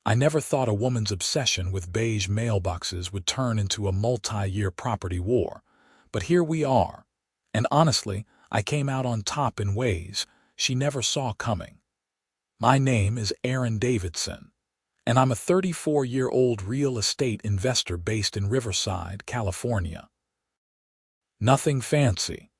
I never thought a woman's obsession with beige mailboxes would turn into a multi-year property war, but here we are. And honestly, I came out on top in ways she never saw coming. My name is Aaron Davidson, and I'm a 34-year-old real estate investor based in Riverside, California. Nothing fancy,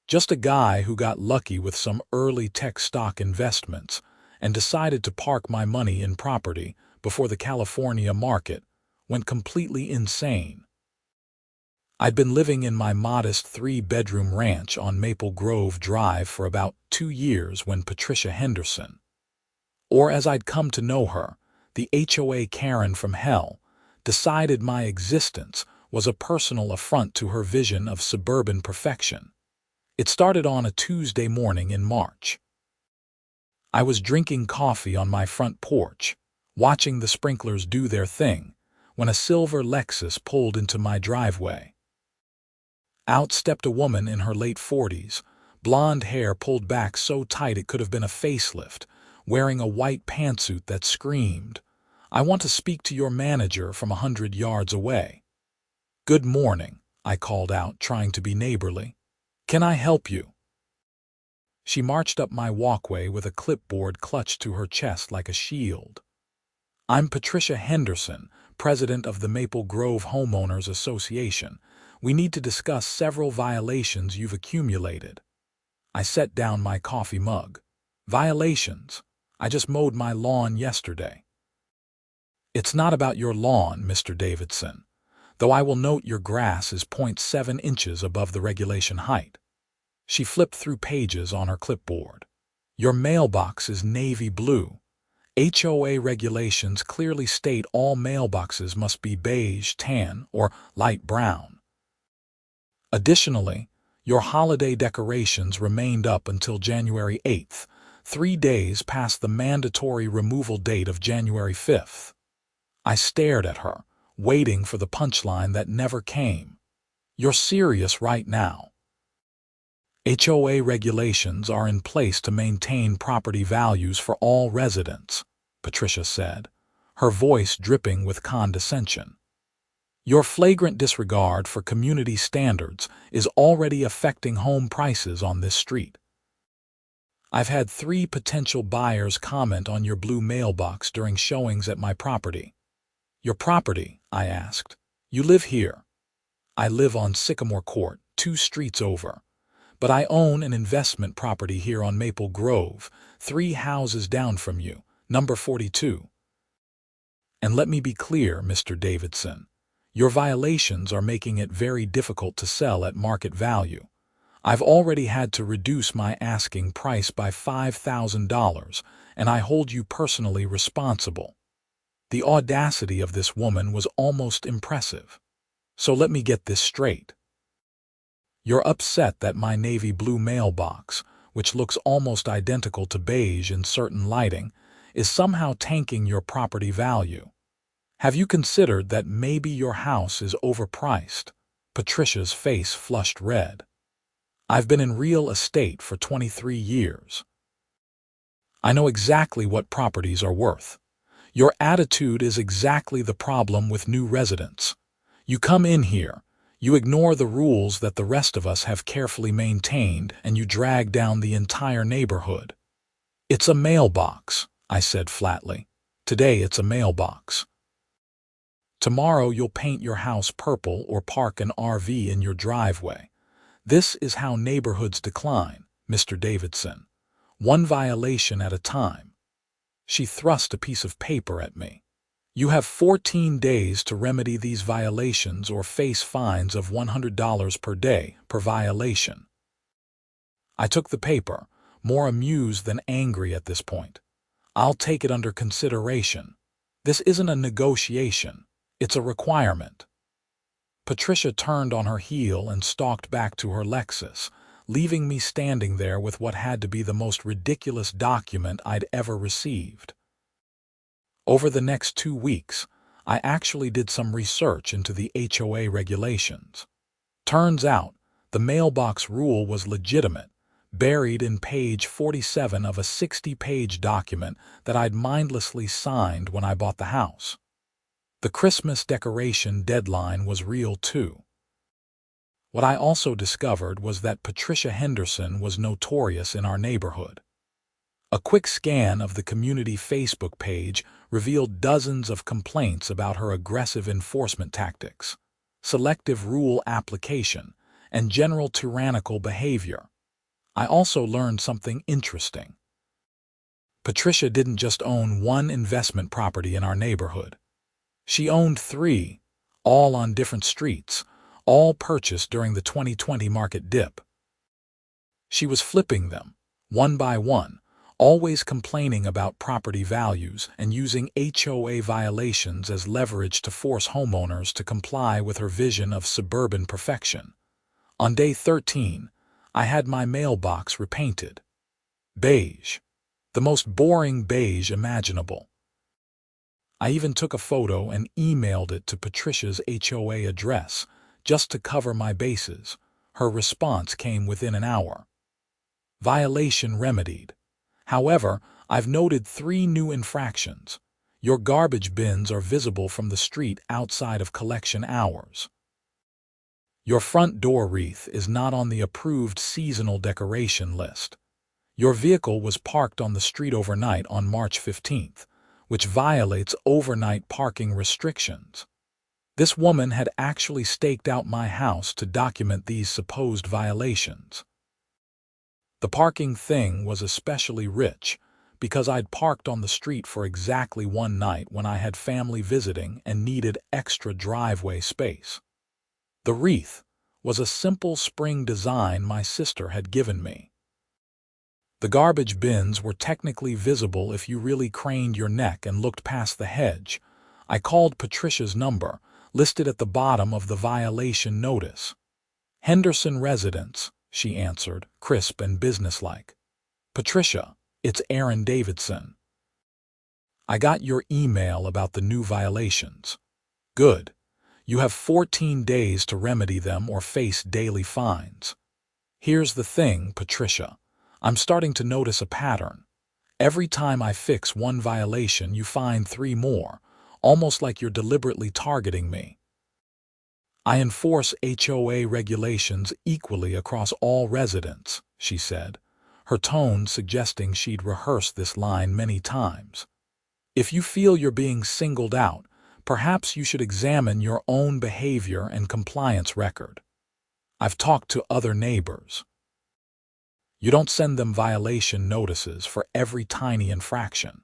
just a guy who got lucky with some early tech stock investments and decided to park my money in property before the California market went completely insane. I'd been living in my modest 3-bedroom ranch on Maple Grove Drive for about 2 years when Patricia Henderson, or as I'd come to know her, the HOA Karen from hell, decided my existence was a personal affront to her vision of suburban perfection. It started on a Tuesday morning in March. I was drinking coffee on my front porch, watching the sprinklers do their thing, when a silver Lexus pulled into my driveway. Out stepped a woman in her late 40s, blonde hair pulled back so tight it could have been a facelift, wearing a white pantsuit that screamed, "I want to speak to your manager," from 100 yards away. "Good morning," I called out, trying to be neighborly. "Can I help you?" She marched up my walkway with a clipboard clutched to her chest like a shield. "I'm Patricia Henderson, president of the Maple Grove Homeowners Association. We need to discuss several violations you've accumulated." I set down my coffee mug. "Violations? I just mowed my lawn yesterday." "It's not about your lawn, Mr. Davidson, though I will note your grass is 0.7 inches above the regulation height." She flipped through pages on her clipboard. "Your mailbox is navy blue. HOA regulations clearly state all mailboxes must be beige, tan, or light brown. Additionally, your holiday decorations remained up until January 8th, 3 days past the mandatory removal date of January 5th. I stared at her, waiting for the punchline that never came. "You're serious right now?" "HOA regulations are in place to maintain property values for all residents," Patricia said, her voice dripping with condescension. "Your flagrant disregard for community standards is already affecting home prices on this street. I've had 3 potential buyers comment on your blue mailbox during showings at my property." "Your property?" I asked. "You live here?" "I live on Sycamore Court, 2 streets over. But I own an investment property here on Maple Grove, 3 houses down from you, number 42. And let me be clear, Mr. Davidson, your violations are making it very difficult to sell at market value. I've already had to reduce my asking price by $5,000, and I hold you personally responsible." The audacity of this woman was almost impressive. "So let me get this straight. You're upset that my navy blue mailbox, which looks almost identical to beige in certain lighting, is somehow tanking your property value. Have you considered that maybe your house is overpriced?" Patricia's face flushed red. "I've been in real estate for 23 years. I know exactly what properties are worth. Your attitude is exactly the problem with new residents. You come in here, you ignore the rules that the rest of us have carefully maintained, and you drag down the entire neighborhood." "It's a mailbox," I said flatly. "Today it's a mailbox. Tomorrow you'll paint your house purple or park an RV in your driveway. This is how neighborhoods decline, Mr. Davidson. 1 violation at a time." She thrust a piece of paper at me. "You have 14 days to remedy these violations or face fines of $100 per day per violation." I took the paper, more amused than angry at this point. "I'll take it under consideration. This isn't a negotiation, it's a requirement." Patricia turned on her heel and stalked back to her Lexus, leaving me standing there with what had to be the most ridiculous document I'd ever received. Over the next 2 weeks, I actually did some research into the HOA regulations. Turns out, the mailbox rule was legitimate, buried in page 47 of a 60-page document that I'd mindlessly signed when I bought the house. The Christmas decoration deadline was real too. What I also discovered was that Patricia Henderson was notorious in our neighborhood. A quick scan of the community Facebook page revealed dozens of complaints about her aggressive enforcement tactics, selective rule application, and general tyrannical behavior. I also learned something interesting. Patricia didn't just own one investment property in our neighborhood. She owned 3, all on different streets, all purchased during the 2020 market dip. She was flipping them, one by one, always complaining about property values and using HOA violations as leverage to force homeowners to comply with her vision of suburban perfection. On day 13, I had my mailbox repainted. Beige. The most boring beige imaginable. I even took a photo and emailed it to Patricia's HOA address, just to cover my bases. Her response came within an hour. Violation remedied. However, I've noted 3 new infractions. Your garbage bins are visible from the street outside of collection hours. Your front door wreath is not on the approved seasonal decoration list. Your vehicle was parked on the street overnight on March 15th, which violates overnight parking restrictions. This woman had actually staked out my house to document these supposed violations. The parking thing was especially rich because I'd parked on the street for exactly one night when I had family visiting and needed extra driveway space. The wreath was a simple spring design my sister had given me. The garbage bins were technically visible if you really craned your neck and looked past the hedge. I called Patricia's number, listed at the bottom of the violation notice. Henderson residence, she answered, crisp and businesslike. Patricia, it's Aaron Davidson. I got your email about the new violations. Good. You have 14 days to remedy them or face daily fines. Here's the thing, Patricia. I'm starting to notice a pattern. Every time I fix one violation, you find 3 more, almost like you're deliberately targeting me. I enforce HOA regulations equally across all residents, she said, her tone suggesting she'd rehearsed this line many times. If you feel you're being singled out, perhaps you should examine your own behavior and compliance record. I've talked to other neighbors. You don't send them violation notices for every tiny infraction.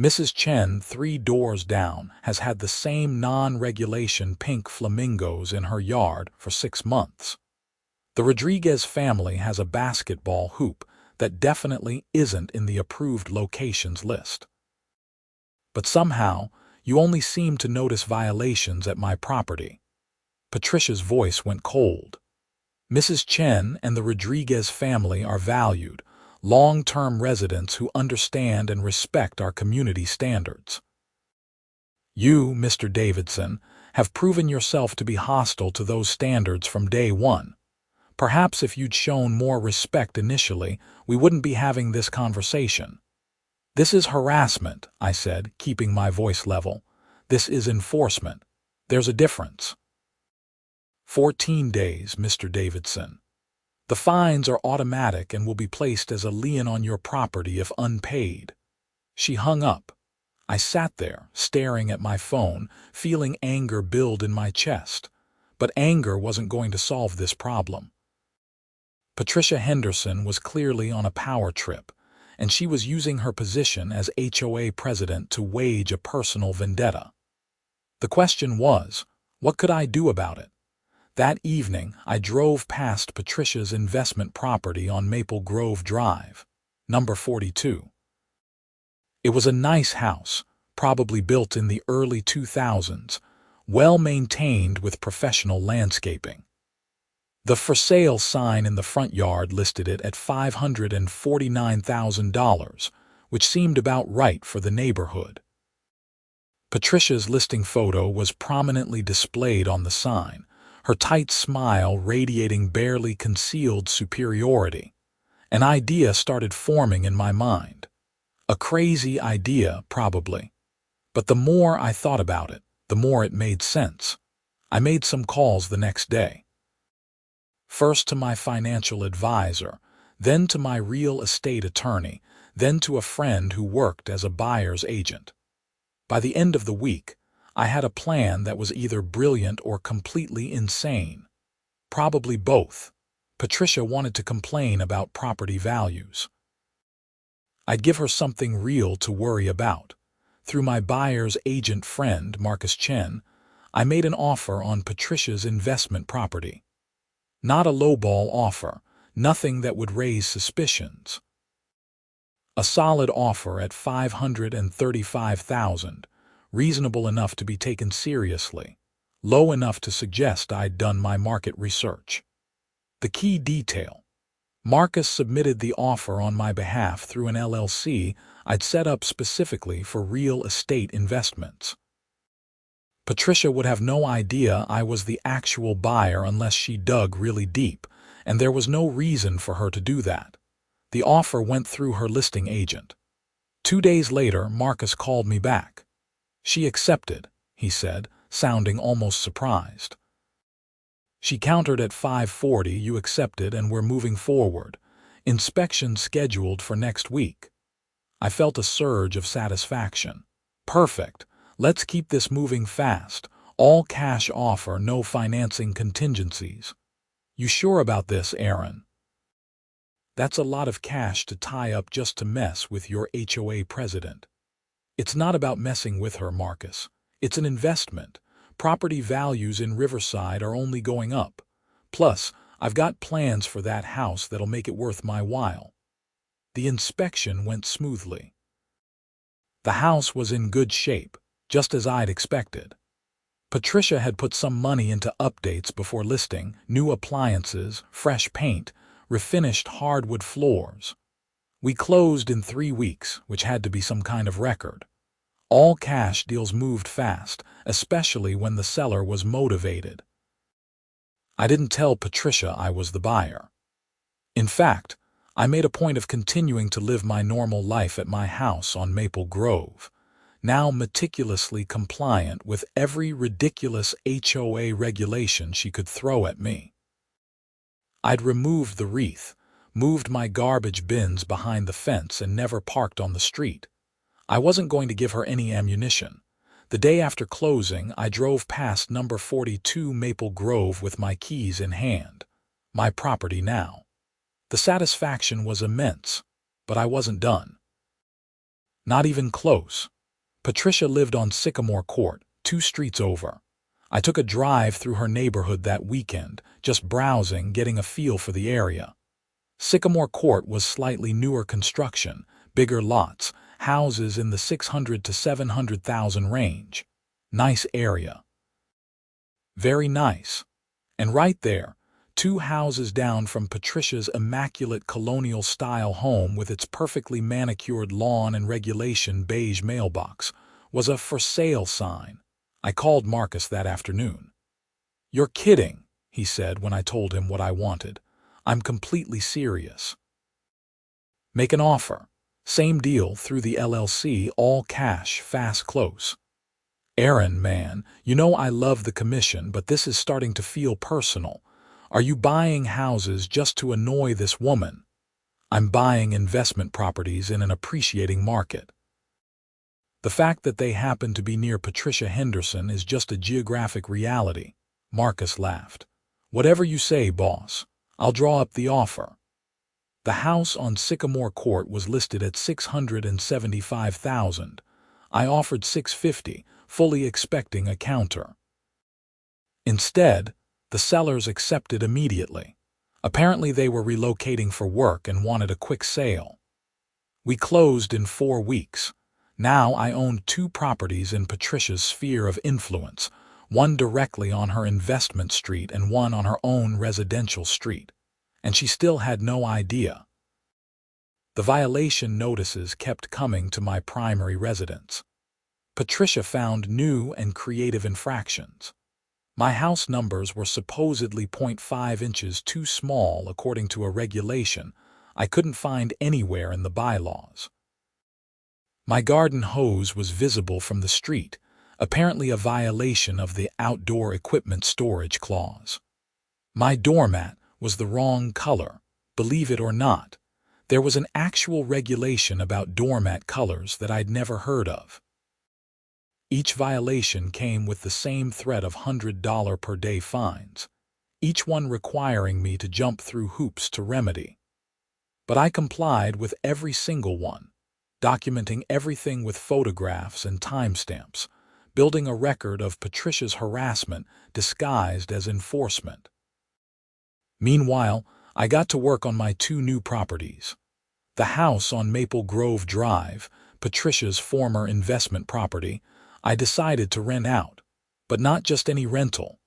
Mrs. Chen, 3 doors down, has had the same non-regulation pink flamingos in her yard for 6 months. The Rodriguez family has a basketball hoop that definitely isn't in the approved locations list. But somehow, you only seem to notice violations at my property. Patricia's voice went cold. Mrs. Chen and the Rodriguez family are valued, long-term residents who understand and respect our community standards. You, Mr. Davidson, have proven yourself to be hostile to those standards from day one. Perhaps if you'd shown more respect initially, we wouldn't be having this conversation. This is harassment, I said, keeping my voice level. This is enforcement. There's a difference. 14 days, Mr. Davidson. The fines are automatic and will be placed as a lien on your property if unpaid. She hung up. I sat there, staring at my phone, feeling anger build in my chest. But anger wasn't going to solve this problem. Patricia Henderson was clearly on a power trip, and she was using her position as HOA president to wage a personal vendetta. The question was, what could I do about it? That evening, I drove past Patricia's investment property on Maple Grove Drive, number 42. It was a nice house, probably built in the early 2000s, well-maintained with professional landscaping. The for sale sign in the front yard listed it at $549,000, which seemed about right for the neighborhood. Patricia's listing photo was prominently displayed on the sign, her tight smile radiating barely concealed superiority. An idea started forming in my mind. A crazy idea, probably. But the more I thought about it, the more it made sense. I made some calls the next day. First to my financial advisor, then to my real estate attorney, then to a friend who worked as a buyer's agent. By the end of the week, I had a plan that was either brilliant or completely insane. Probably both. Patricia wanted to complain about property values. I'd give her something real to worry about. Through my buyer's agent friend, Marcus Chen, I made an offer on Patricia's investment property. Not a lowball offer, nothing that would raise suspicions. A solid offer at $535,000, reasonable enough to be taken seriously, low enough to suggest I'd done my market research. The key detail: Marcus submitted the offer on my behalf through an LLC I'd set up specifically for real estate investments. Patricia would have no idea I was the actual buyer unless she dug really deep, and there was no reason for her to do that. The offer went through her listing agent. 2 days later, Marcus called me back. "She accepted," he said, sounding almost surprised. "She countered at 540, you accepted, and we're moving forward. Inspection scheduled for next week." I felt a surge of satisfaction. Perfect. Let's keep this moving fast. All cash offer, no financing contingencies. You sure about this, Aaron? That's a lot of cash to tie up just to mess with your HOA president. It's not about messing with her, Marcus. It's an investment. Property values in Riverside are only going up. Plus, I've got plans for that house that'll make it worth my while. The inspection went smoothly. The house was in good shape, just as I'd expected. Patricia had put some money into updates before listing: new appliances, fresh paint, refinished hardwood floors. We closed in 3 weeks, which had to be some kind of record. All cash deals moved fast, especially when the seller was motivated. I didn't tell Patricia I was the buyer. In fact, I made a point of continuing to live my normal life at my house on Maple Grove, now meticulously compliant with every ridiculous HOA regulation she could throw at me. I'd removed the wreath, moved my garbage bins behind the fence, and never parked on the street. I wasn't going to give her any ammunition. The day after closing, I drove past number 42 Maple Grove with my keys in hand. My property now. The satisfaction was immense, but I wasn't done. Not even close. Patricia lived on Sycamore Court, 2 streets over. I took a drive through her neighborhood that weekend, just browsing, getting a feel for the area. Sycamore Court was slightly newer construction, bigger lots, houses in the 600 to 700,000 range. Nice area. Very nice. And right there, 2 houses down from Patricia's immaculate colonial-style home with its perfectly manicured lawn and regulation beige mailbox, was a for sale sign. I called Marcus that afternoon. "You're kidding," he said when I told him what I wanted. "I'm completely serious." "Make an offer. Same deal through the LLC, all cash, fast close." "Aaron, man, you know I love the commission, but this is starting to feel personal. Are you buying houses just to annoy this woman?" "I'm buying investment properties in an appreciating market. The fact that they happen to be near Patricia Henderson is just a geographic reality." Marcus laughed. "Whatever you say, boss. I'll draw up the offer." The house on Sycamore Court was listed at $675,000. I offered $650, fully expecting a counter. Instead, the sellers accepted immediately. Apparently they were relocating for work and wanted a quick sale. We closed in 4 weeks. Now I owned 2 properties in Patricia's sphere of influence, one directly on her investment street and one on her own residential street. And she still had no idea. The violation notices kept coming to my primary residence. Patricia found new and creative infractions. My house numbers were supposedly 0.5 inches too small according to a regulation I couldn't find anywhere in the bylaws. My garden hose was visible from the street, apparently a violation of the outdoor equipment storage clause. My doormat was the wrong color. Believe it or not, there was an actual regulation about doormat colors that I'd never heard of. Each violation came with the same threat of $100 per day fines, each one requiring me to jump through hoops to remedy. But I complied with every single one, documenting everything with photographs and timestamps, building a record of Patricia's harassment disguised as enforcement. Meanwhile, I got to work on my 2 new properties. The house on Maple Grove Drive, Patricia's former investment property, I decided to rent out, but not just any rental.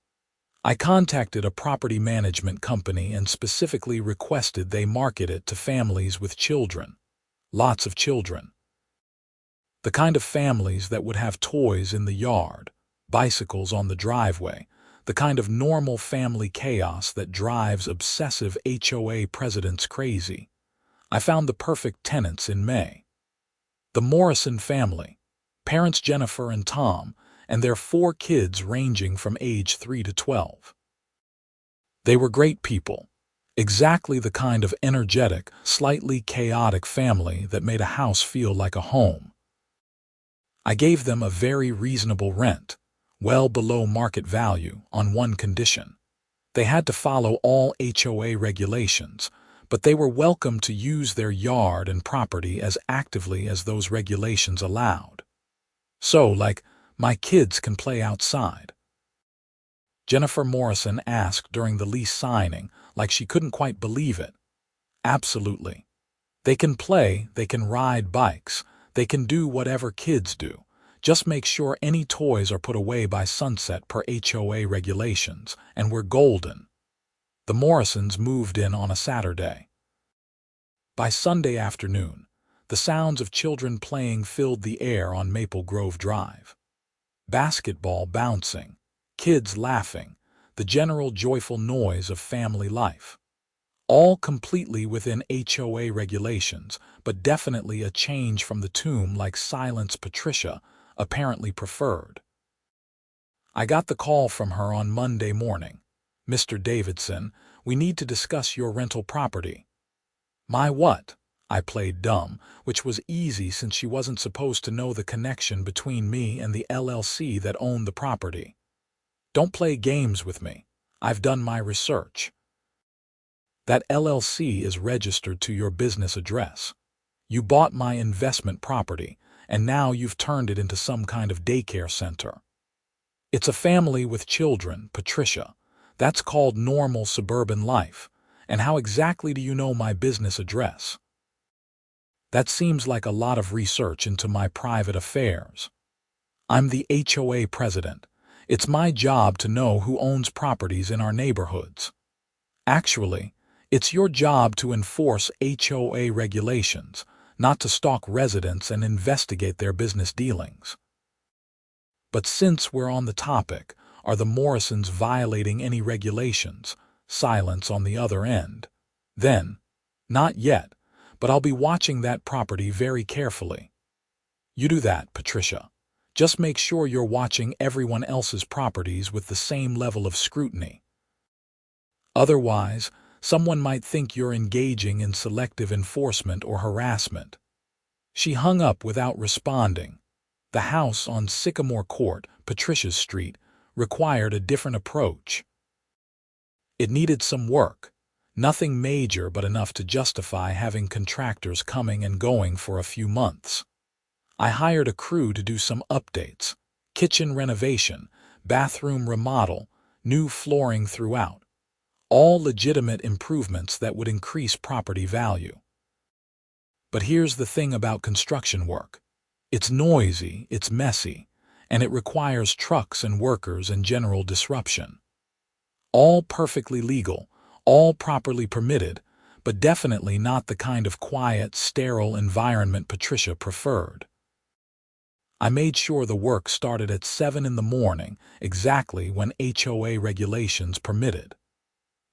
I contacted a property management company and specifically requested they market it to families with children. Lots of children. The kind of families that would have toys in the yard, bicycles on the driveway, the kind of normal family chaos that drives obsessive HOA presidents crazy. I found the perfect tenants in May. The Morrison family, parents Jennifer and Tom, and their 4 kids ranging from age 3 to 12. They were great people, exactly the kind of energetic, slightly chaotic family that made a house feel like a home. I gave them a very reasonable rent, well below market value, on one condition. They had to follow all HOA regulations, but they were welcome to use their yard and property as actively as those regulations allowed. So, like, my kids can play outside. Jennifer Morrison asked during the lease signing, like she couldn't quite believe it. Absolutely. They can play, they can ride bikes, they can do whatever kids do. Just make sure any toys are put away by sunset per HOA regulations, and we're golden. The Morrisons moved in on a Saturday. By Sunday afternoon, the sounds of children playing filled the air on Maple Grove Drive. Basketball bouncing, kids laughing, the general joyful noise of family life. All completely within HOA regulations, but definitely a change from the tomb-like silence Patricia apparently preferred. I got the call from her on Monday morning. "Mr. Davidson, we need to discuss your rental property." My what? I played dumb, which was easy since she wasn't supposed to know the connection between me and the LLC that owned the property. Don't play games with me. I've done my research. That LLC is registered to your business address. You bought my investment property, and now you've turned it into some kind of daycare center. It's a family with children, Patricia. That's called normal suburban life. And how exactly do you know my business address? That seems like a lot of research into my private affairs. I'm the HOA president. It's my job to know who owns properties in our neighborhoods. Actually, it's your job to enforce HOA regulations, not to stalk residents and investigate their business dealings. But since we're on the topic, are the Morrisons violating any regulations? Silence on the other end. Then, not yet, but I'll be watching that property very carefully. You do that, Patricia. Just make sure you're watching everyone else's properties with the same level of scrutiny. Otherwise, someone might think you're engaging in selective enforcement or harassment. She hung up without responding. The house on Sycamore Court, Patricia's Street, required a different approach. It needed some work, nothing major but enough to justify having contractors coming and going for a few months. I hired a crew to do some updates, kitchen renovation, bathroom remodel, new flooring throughout. All legitimate improvements that would increase property value. But here's the thing about construction work. It's noisy, it's messy, and it requires trucks and workers and general disruption. All perfectly legal, all properly permitted, but definitely not the kind of quiet, sterile environment Patricia preferred. I made sure the work started at 7 in the morning, exactly when HOA regulations permitted.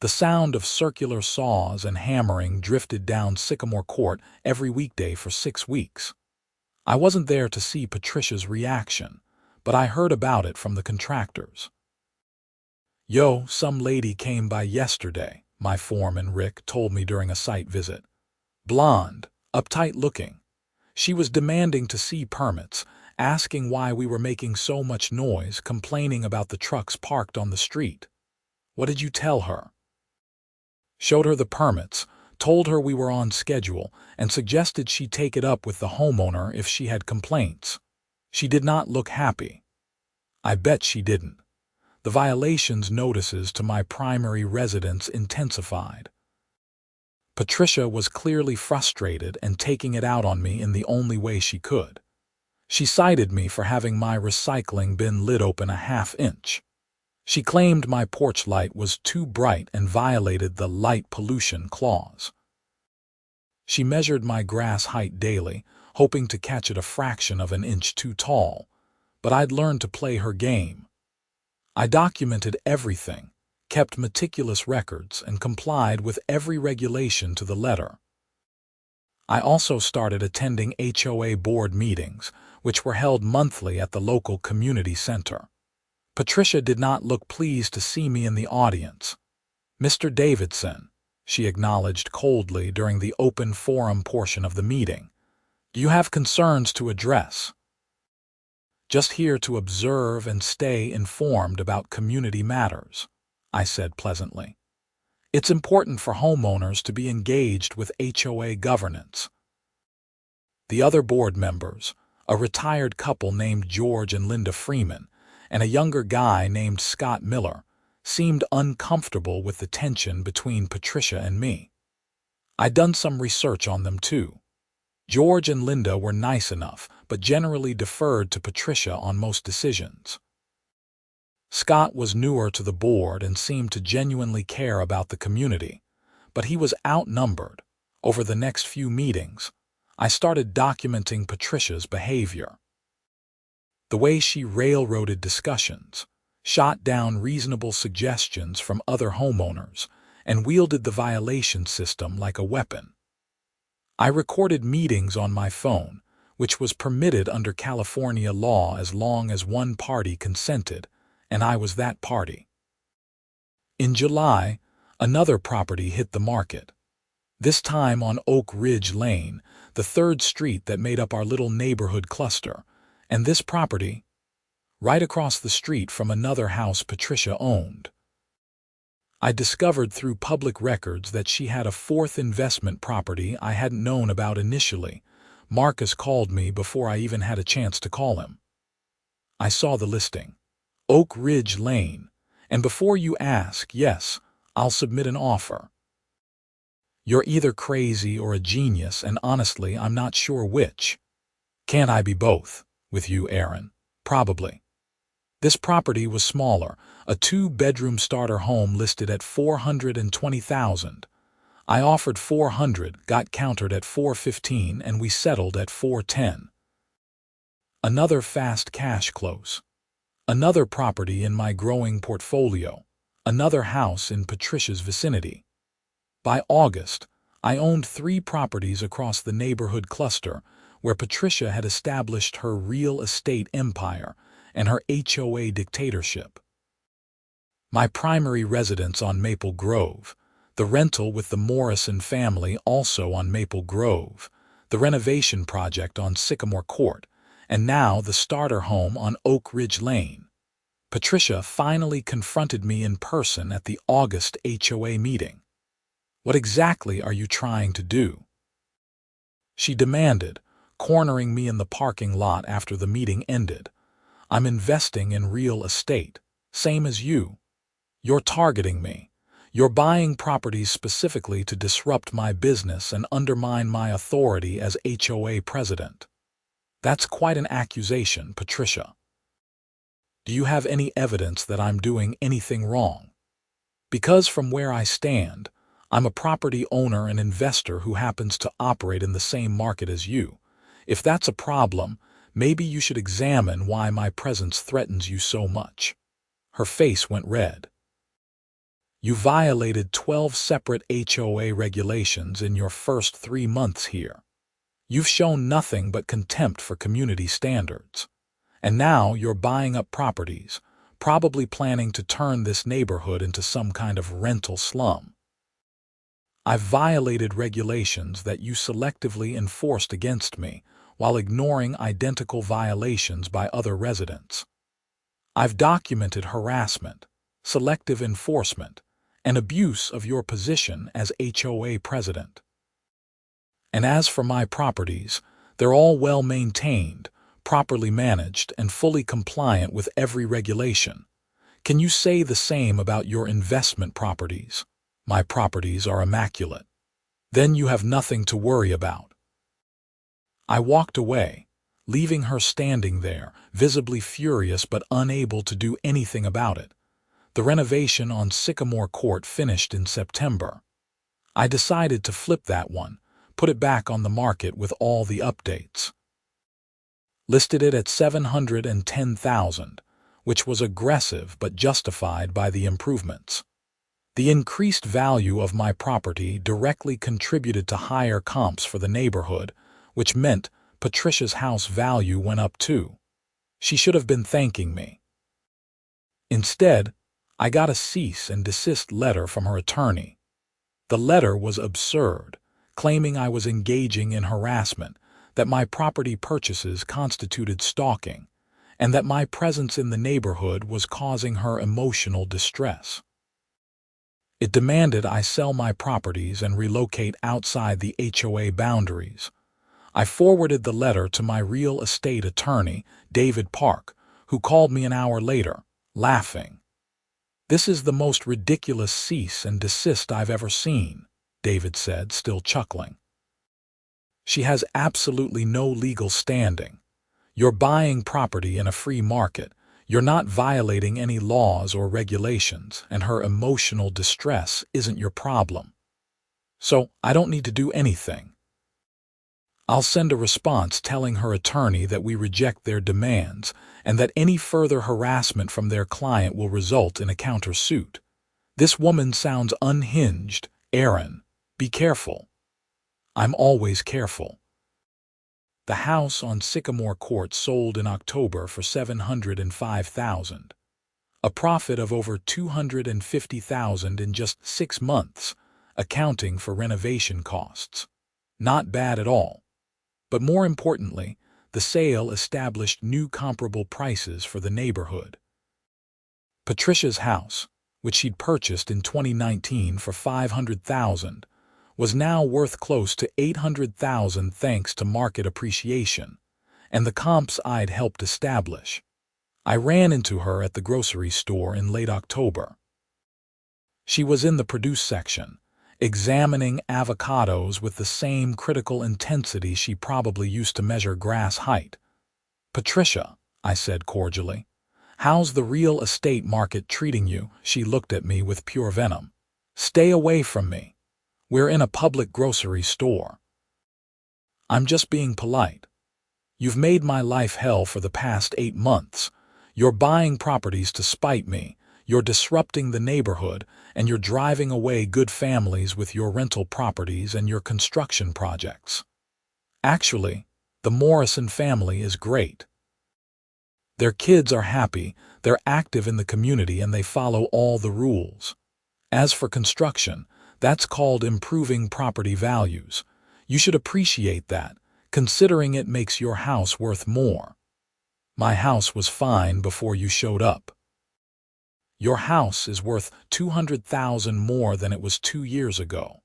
The sound of circular saws and hammering drifted down Sycamore Court every weekday for 6 weeks. I wasn't there to see Patricia's reaction, but I heard about it from the contractors. "Yo, some lady came by yesterday," my foreman Rick told me during a site visit. "Blonde, uptight looking. She was demanding to see permits, asking why we were making so much noise, complaining about the trucks parked on the street." "What did you tell her?" "Showed her the permits, told her we were on schedule, and suggested she take it up with the homeowner if she had complaints. She did not look happy." I bet she didn't. The violations notices to my primary residence intensified. Patricia was clearly frustrated and taking it out on me in the only way she could. She cited me for having my recycling bin lid open a half-inch. She claimed my porch light was too bright and violated the light pollution clause. She measured my grass height daily, hoping to catch it a fraction of an inch too tall, but I'd learned to play her game. I documented everything, kept meticulous records, and complied with every regulation to the letter. I also started attending HOA board meetings, which were held monthly at the local community center. Patricia did not look pleased to see me in the audience. "Mr. Davidson," she acknowledged coldly during the open forum portion of the meeting, "do you have concerns to address?" "Just here to observe and stay informed about community matters," I said pleasantly. "It's important for homeowners to be engaged with HOA governance." The other board members, a retired couple named George and Linda Freeman, and a younger guy named Scott Miller, seemed uncomfortable with the tension between Patricia and me. I'd done some research on them too. George and Linda were nice enough, but generally deferred to Patricia on most decisions. Scott was newer to the board and seemed to genuinely care about the community, but he was outnumbered. Over the next few meetings, I started documenting Patricia's behavior. The way she railroaded discussions, shot down reasonable suggestions from other homeowners, and wielded the violation system like a weapon. I recorded meetings on my phone, which was permitted under California law as long as one party consented, and I was that party. In July, another property hit the market. This time on Oak Ridge Lane, the third street that made up our little neighborhood cluster, and this property, right across the street from another house Patricia owned. I discovered through public records that she had a fourth investment property I hadn't known about initially. Marcus called me before I even had a chance to call him. I saw the listing, Oak Ridge Lane, and before you ask, yes, I'll submit an offer. You're either crazy or a genius, and honestly, I'm not sure which. Can't I be both, with you, Aaron? Probably. This property was smaller, a 2-bedroom starter home listed at $420,000. I offered $400, got countered at $415, and we settled at $410. Another fast cash close. Another property in my growing portfolio. Another house in Patricia's vicinity. By August, I owned 3 properties across the neighborhood cluster where Patricia had established her real estate empire and her HOA dictatorship. My primary residence on Maple Grove, the rental with the Morrison family also on Maple Grove, the renovation project on Sycamore Court, and now the starter home on Oak Ridge Lane. Patricia finally confronted me in person at the August HOA meeting. "What exactly are you trying to do?" she demanded, cornering me in the parking lot after the meeting ended. "I'm investing in real estate, same as you. You're targeting me. You're buying properties specifically to disrupt my business and undermine my authority as HOA president. That's quite an accusation, Patricia. Do you have any evidence that I'm doing anything wrong? Because from where I stand, I'm a property owner and investor who happens to operate in the same market as you. If that's a problem, maybe you should examine why my presence threatens you so much." Her face went red. You violated 12 separate HOA regulations in your first 3 months here. You've shown nothing but contempt for community standards. And now you're buying up properties, probably planning to turn this neighborhood into some kind of rental slum. I've violated regulations that you selectively enforced against me while ignoring identical violations by other residents. I've documented harassment, selective enforcement, and abuse of your position as HOA president. And as for my properties, they're all well maintained, properly managed, and fully compliant with every regulation. Can you say the same about your investment properties? My properties are immaculate. Then you have nothing to worry about. I walked away, leaving her standing there, visibly furious but unable to do anything about it. The renovation on Sycamore Court finished in September. I decided to flip that one, put it back on the market with all the updates. Listed it at $710,000, which was aggressive but justified by the improvements. The increased value of my property directly contributed to higher comps for the neighborhood, which meant Patricia's house value went up too. She should have been thanking me. Instead, I got a cease and desist letter from her attorney. The letter was absurd, claiming I was engaging in harassment, that my property purchases constituted stalking, and that my presence in the neighborhood was causing her emotional distress. It demanded I sell my properties and relocate outside the HOA boundaries. I forwarded the letter to my real estate attorney, David Park, who called me an hour later, laughing. "This is the most ridiculous cease and desist I've ever seen," David said, still chuckling. "She has absolutely no legal standing. You're buying property in a free market. You're not violating any laws or regulations, and her emotional distress isn't your problem. So I don't need to do anything. I'll send a response telling her attorney that we reject their demands and that any further harassment from their client will result in a countersuit. This woman sounds unhinged. Aaron, be careful." I'm always careful. The house on Sycamore Court sold in October for $705,000. A profit of over $250,000 in just 6 months, accounting for renovation costs. Not bad at all. But more importantly, the sale established new comparable prices for the neighborhood. Patricia's house, which she'd purchased in 2019 for $500,000, was now worth close to $800,000 thanks to market appreciation and the comps I'd helped establish. I ran into her at the grocery store in late October. She was in the produce section, examining avocados with the same critical intensity she probably used to measure grass height. "Patricia," I said cordially, "how's the real estate market treating you?" She looked at me with pure venom. "Stay away from me. We're in a public grocery store." "I'm just being polite. You've made my life hell for the past 8 months. You're buying properties to spite me, you're disrupting the neighborhood, and you're driving away good families with your rental properties and your construction projects. Actually, the Morrison family is great. Their kids are happy, they're active in the community, and they follow all the rules. As for construction, that's called improving property values. You should appreciate that, considering it makes your house worth more. My house was fine before you showed up. Your house is worth $200,000 more than it was 2 years ago.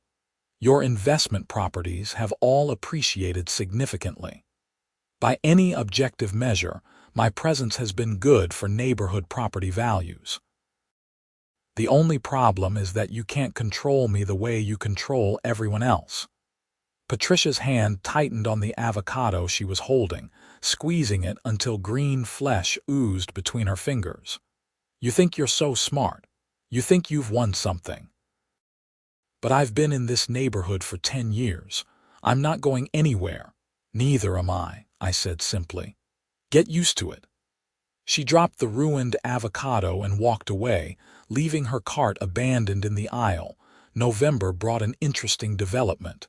Your investment properties have all appreciated significantly. By any objective measure, my presence has been good for neighborhood property values. The only problem is that you can't control me the way you control everyone else." Patricia's hand tightened on the avocado she was holding, squeezing it until green flesh oozed between her fingers. "You think you're so smart. You think you've won something. But I've been in this neighborhood for 10 years. I'm not going anywhere." "Neither am I," I said simply. "Get used to it." She dropped the ruined avocado and walked away, leaving her cart abandoned in the aisle. November brought an interesting development.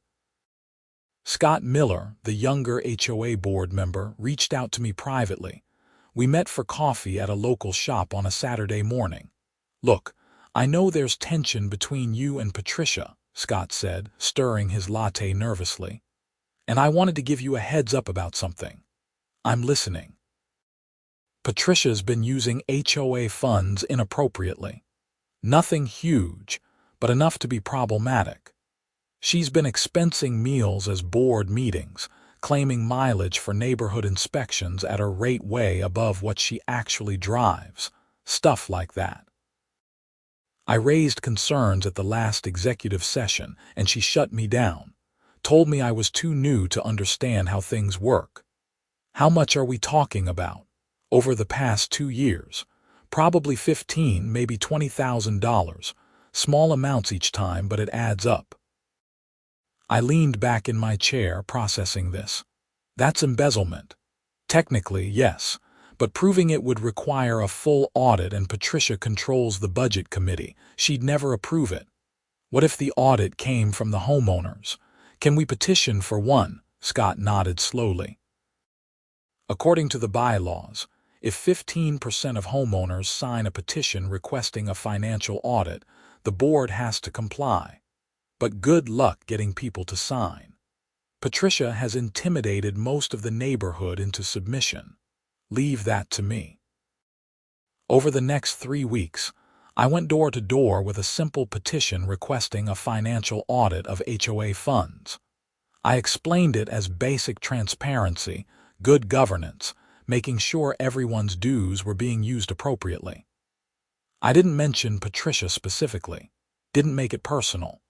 Scott Miller, the younger HOA board member, reached out to me privately. We met for coffee at a local shop on a Saturday morning. "Look, I know there's tension between you and Patricia," Scott said, stirring his latte nervously. "And I wanted to give you a heads up about something. I'm listening." Patricia's been using HOA funds inappropriately. Nothing huge, but enough to be problematic. She's been expensing meals as board meetings, claiming mileage for neighborhood inspections at a rate way above what she actually drives. Stuff like that. I raised concerns at the last executive session, and she shut me down, told me I was too new to understand how things work. How much are we talking about? Over the past 2 years, probably $15,000, maybe $20,000. Small amounts each time, but it adds up. I leaned back in my chair, processing this. That's embezzlement. Technically, yes, but proving it would require a full audit, and Patricia controls the budget committee. She'd never approve it. What if the audit came from the homeowners? Can we petition for one? Scott nodded slowly. According to the bylaws, if 15% of homeowners sign a petition requesting a financial audit, the board has to comply. But good luck getting people to sign. Patricia has intimidated most of the neighborhood into submission. Leave that to me. Over the next 3 weeks, I went door to door with a simple petition requesting a financial audit of HOA funds. I explained it as basic transparency, good governance, making sure everyone's dues were being used appropriately. I didn't mention Patricia specifically, didn't make it personal.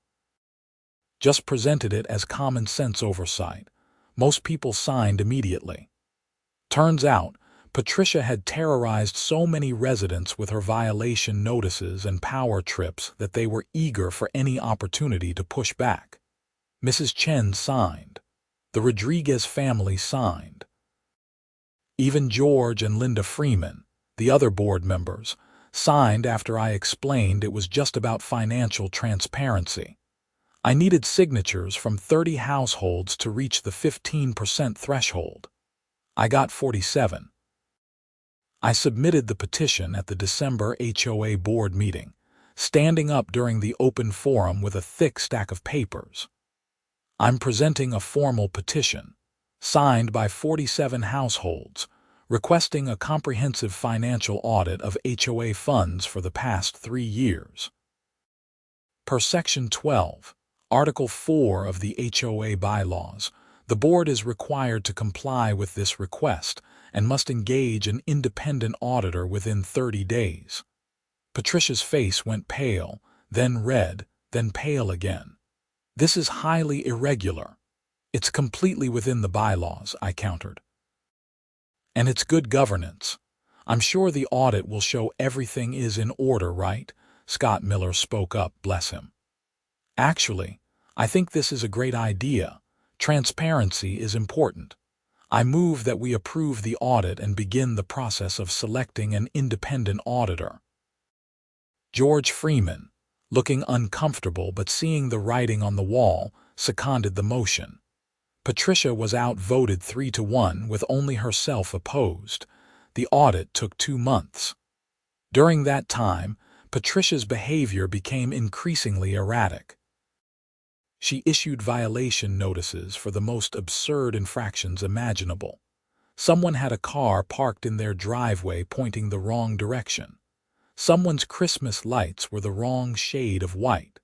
Just presented it as common sense oversight. Most people signed immediately. Turns out, Patricia had terrorized so many residents with her violation notices and power trips that they were eager for any opportunity to push back. Mrs. Chen signed. The Rodriguez family signed. Even George and Linda Freeman, the other board members, signed after I explained it was just about financial transparency. I needed signatures from 30 households to reach the 15% threshold. I got 47. I submitted the petition at the December HOA board meeting, standing up during the open forum with a thick stack of papers. I'm presenting a formal petition, signed by 47 households, requesting a comprehensive financial audit of HOA funds for the past 3 years. Per Section 12, Article 4 of the HOA bylaws, the board is required to comply with this request and must engage an independent auditor within 30 days. Patricia's face went pale, then red, then pale again. "This is highly irregular." "It's completely within the bylaws," I countered. "And it's good governance. I'm sure the audit will show everything is in order, right?" Scott Miller spoke up, bless him. "Actually, I think this is a great idea. Transparency is important. I move that we approve the audit and begin the process of selecting an independent auditor." George Freeman, looking uncomfortable but seeing the writing on the wall, seconded the motion. Patricia was outvoted 3-1 with only herself opposed. The audit took 2 months. During that time, Patricia's behavior became increasingly erratic. She issued violation notices for the most absurd infractions imaginable. Someone had a car parked in their driveway pointing the wrong direction. Someone's Christmas lights were the wrong shade of white.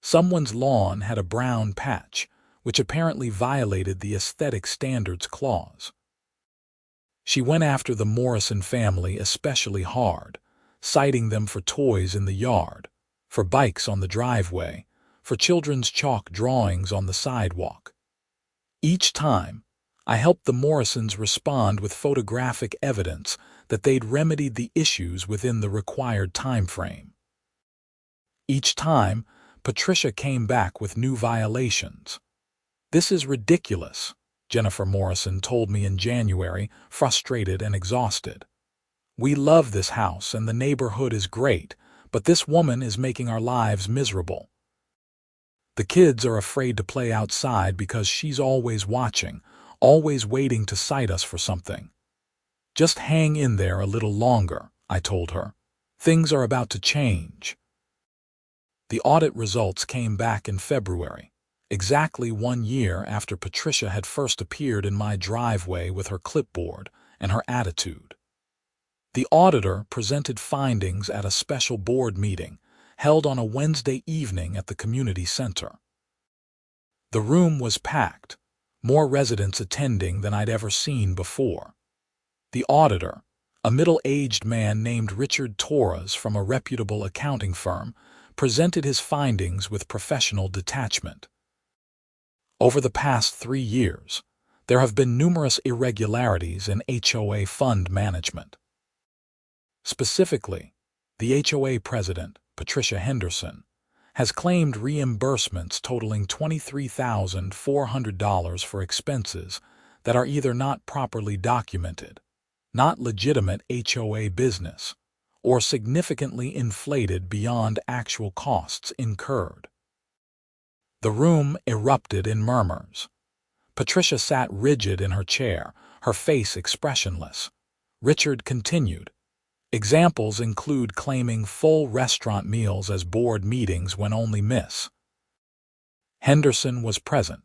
Someone's lawn had a brown patch, which apparently violated the aesthetic standards clause. She went after the Morrison family especially hard, citing them for toys in the yard, for bikes on the driveway, for children's chalk drawings on the sidewalk. Each time, I helped the Morrisons respond with photographic evidence that they'd remedied the issues within the required time frame. Each time, Patricia came back with new violations. "This is ridiculous," Jennifer Morrison told me in January, frustrated and exhausted. We love this house and the neighborhood is great, but this woman is making our lives miserable. The kids are afraid to play outside because she's always watching, always waiting to cite us for something. Just hang in there a little longer, I told her. Things are about to change. The audit results came back in February, exactly 1 year after Patricia had first appeared in my driveway with her clipboard and her attitude. The auditor presented findings at a special board meeting held on a Wednesday evening at the community center. The room was packed, more residents attending than I'd ever seen before. The auditor, a middle-aged man named Richard Torres from a reputable accounting firm, presented his findings with professional detachment. Over the past 3 years, there have been numerous irregularities in HOA fund management. Specifically, the HOA president, Patricia Henderson, has claimed reimbursements totaling $23,400 for expenses that are either not properly documented, not legitimate HOA business, or significantly inflated beyond actual costs incurred. The room erupted in murmurs. Patricia sat rigid in her chair, her face expressionless. Richard continued. Examples include claiming full restaurant meals as board meetings when only Miss Henderson was present,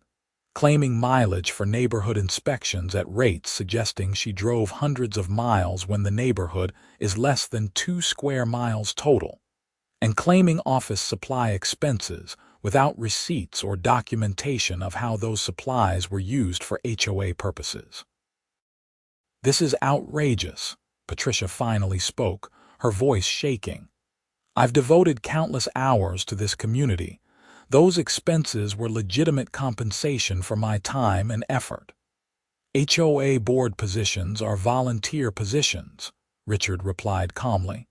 claiming mileage for neighborhood inspections at rates suggesting she drove hundreds of miles when the neighborhood is less than 2 square miles total, and claiming office supply expenses without receipts or documentation of how those supplies were used for HOA purposes. This is outrageous, Patricia finally spoke, her voice shaking. I've devoted countless hours to this community. Those expenses were legitimate compensation for my time and effort. HOA board positions are volunteer positions, Richard replied calmly.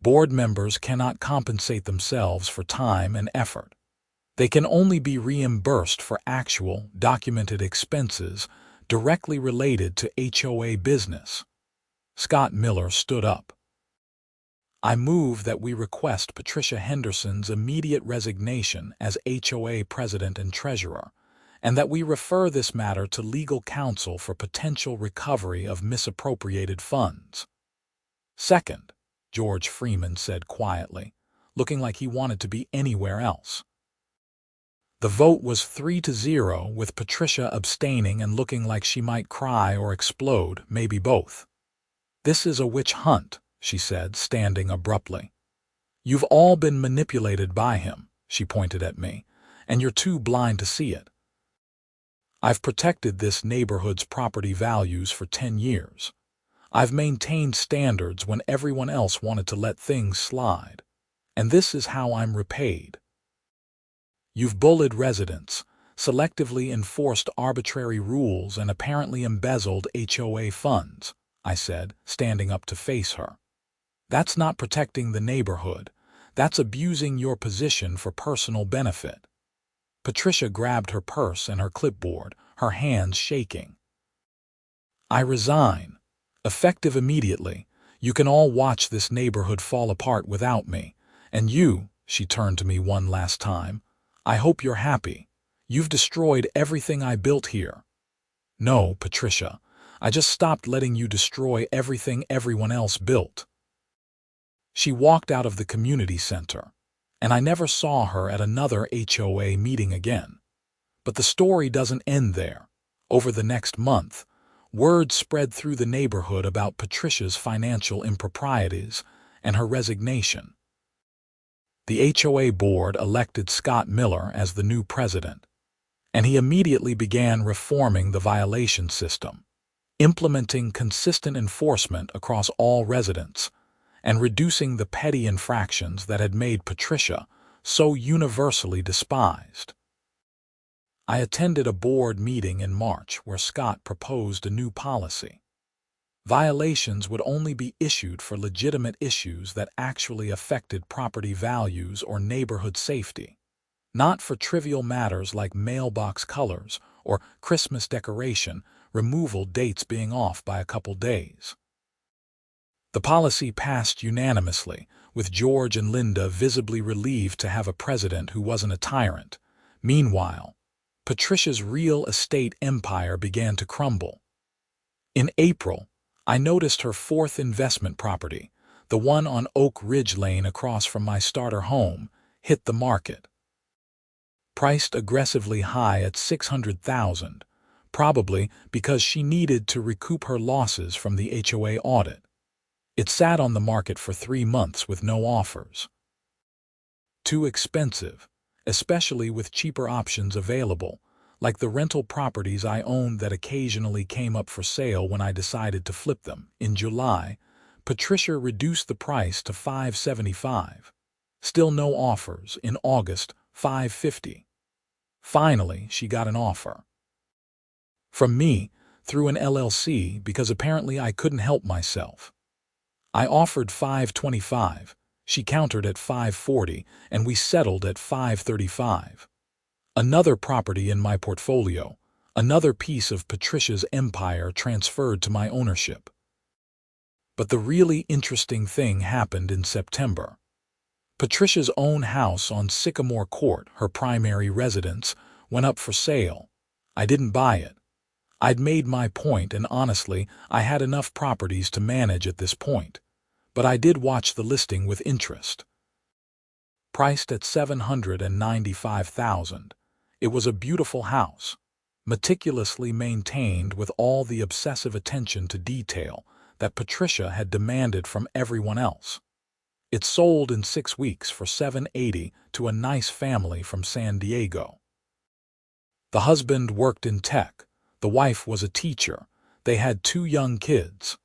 Board members cannot compensate themselves for time and effort. They can only be reimbursed for actual, documented expenses directly related to HOA business. Scott Miller stood up. I move that we request Patricia Henderson's immediate resignation as HOA president and treasurer, and that we refer this matter to legal counsel for potential recovery of misappropriated funds. Second, George Freeman said quietly, looking like he wanted to be anywhere else. The vote was 3-0, with Patricia abstaining and looking like she might cry or explode, maybe both. This is a witch hunt, she said, standing abruptly. You've all been manipulated by him, she pointed at me, and you're too blind to see it. I've protected this neighborhood's property values for 10 years. I've maintained standards when everyone else wanted to let things slide. And this is how I'm repaid. You've bullied residents, selectively enforced arbitrary rules, and apparently embezzled HOA funds, I said, standing up to face her. That's not protecting the neighborhood. That's abusing your position for personal benefit. Patricia grabbed her purse and her clipboard, her hands shaking. I resign. Effective immediately. You can all watch this neighborhood fall apart without me. And you, she turned to me one last time, I hope you're happy. You've destroyed everything I built here. No, Patricia. I just stopped letting you destroy everything everyone else built. She walked out of the community center, and I never saw her at another HOA meeting again. But the story doesn't end there. Over the next month, word spread through the neighborhood about Patricia's financial improprieties and her resignation. The HOA board elected Scott Miller as the new president, and he immediately began reforming the violation system, implementing consistent enforcement across all residents, and reducing the petty infractions that had made Patricia so universally despised. I attended a board meeting in March where Scott proposed a new policy. Violations would only be issued for legitimate issues that actually affected property values or neighborhood safety, not for trivial matters like mailbox colors or Christmas decoration removal dates being off by a couple days. The policy passed unanimously, with George and Linda visibly relieved to have a president who wasn't a tyrant. Meanwhile, Patricia's real estate empire began to crumble. In April, I noticed her fourth investment property, the one on Oak Ridge Lane across from my starter home, hit the market. Priced aggressively high at $600,000, probably because she needed to recoup her losses from the HOA audit. It sat on the market for 3 months with no offers. Too expensive, especially with cheaper options available, like the rental properties I owned that occasionally came up for sale when I decided to flip them. In July, Patricia reduced the price to $575. Still no offers. In August, $550. Finally, she got an offer. From me, through an LLC, because apparently I couldn't help myself. I offered $525, she countered at $540, and we settled at $535. Another property in my portfolio, another piece of Patricia's empire transferred to my ownership. But the really interesting thing happened in September. Patricia's own house on Sycamore Court, her primary residence, went up for sale. I didn't buy it. I'd made my point, and honestly, I had enough properties to manage at this point. But I did watch the listing with interest. Priced at $795,000, it was a beautiful house, meticulously maintained with all the obsessive attention to detail that Patricia had demanded from everyone else. It sold in 6 weeks for $780 to a nice family from San Diego. The husband worked in tech, the wife was a teacher, they had 2 young kids.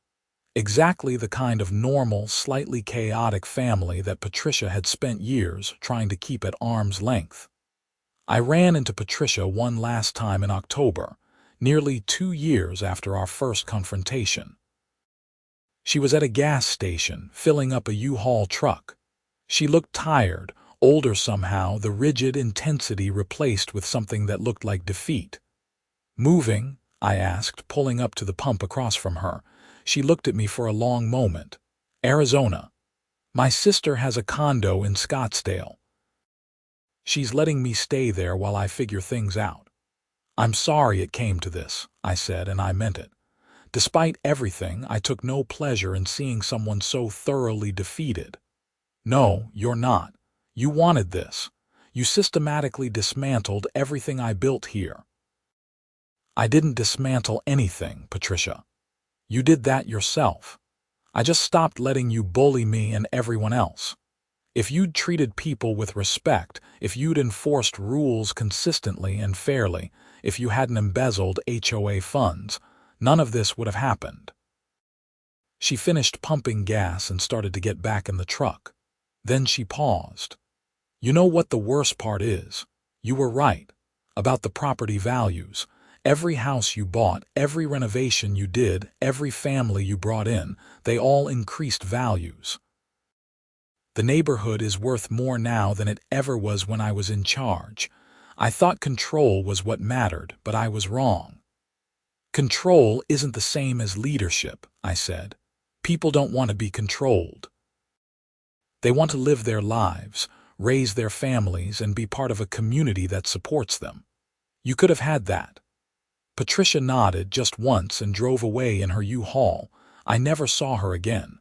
Exactly the kind of normal, slightly chaotic family that Patricia had spent years trying to keep at arm's length. I ran into Patricia one last time in October, nearly 2 years after our first confrontation. She was at a gas station, filling up a U-Haul truck. She looked tired, older somehow, the rigid intensity replaced with something that looked like defeat. "Moving?" I asked, pulling up to the pump across from her. She looked at me for a long moment. "Arizona. My sister has a condo in Scottsdale. She's letting me stay there while I figure things out." "I'm sorry it came to this," I said, and I meant it. Despite everything, I took no pleasure in seeing someone so thoroughly defeated. "No, you're not. You wanted this. You systematically dismantled everything I built here." "I didn't dismantle anything, Patricia. You did that yourself. I just stopped letting you bully me and everyone else. If you'd treated people with respect, if you'd enforced rules consistently and fairly, if you hadn't embezzled HOA funds, none of this would have happened." She finished pumping gas and started to get back in the truck. Then she paused. "You know what the worst part is? You were right. About the property values. Every house you bought, every renovation you did, every family you brought in, they all increased values. The neighborhood is worth more now than it ever was when I was in charge. I thought control was what mattered, but I was wrong." "Control isn't the same as leadership," I said. "People don't want to be controlled. They want to live their lives, raise their families, and be part of a community that supports them. You could have had that." Patricia nodded just once and drove away in her U-Haul. I never saw her again.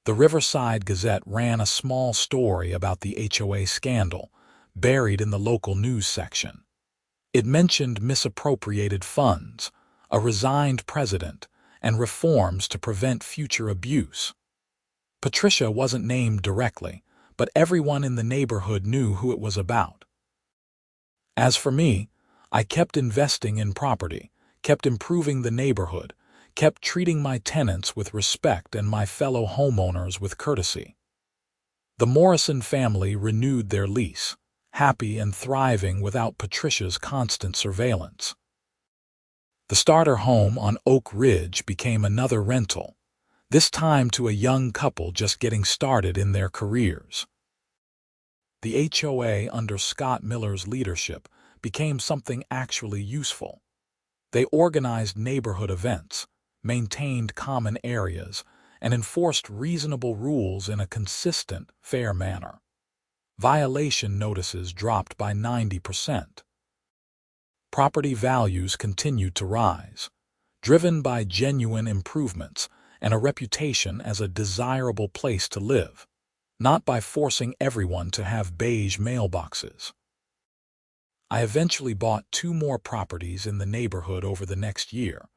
The Riverside Gazette ran a small story about the HOA scandal, buried in the local news section. It mentioned misappropriated funds, a resigned president, and reforms to prevent future abuse. Patricia wasn't named directly, but everyone in the neighborhood knew who it was about. As for me, I kept investing in property, kept improving the neighborhood, kept treating my tenants with respect and my fellow homeowners with courtesy. The Morrison family renewed their lease, happy and thriving without Patricia's constant surveillance. The starter home on Oak Ridge became another rental, this time to a young couple just getting started in their careers. The HOA under Scott Miller's leadership became something actually useful. They organized neighborhood events, maintained common areas, and enforced reasonable rules in a consistent, fair manner. Violation notices dropped by 90%. Property values continued to rise, driven by genuine improvements and a reputation as a desirable place to live, not by forcing everyone to have beige mailboxes. I eventually bought 2 more properties in the neighborhood over the next year,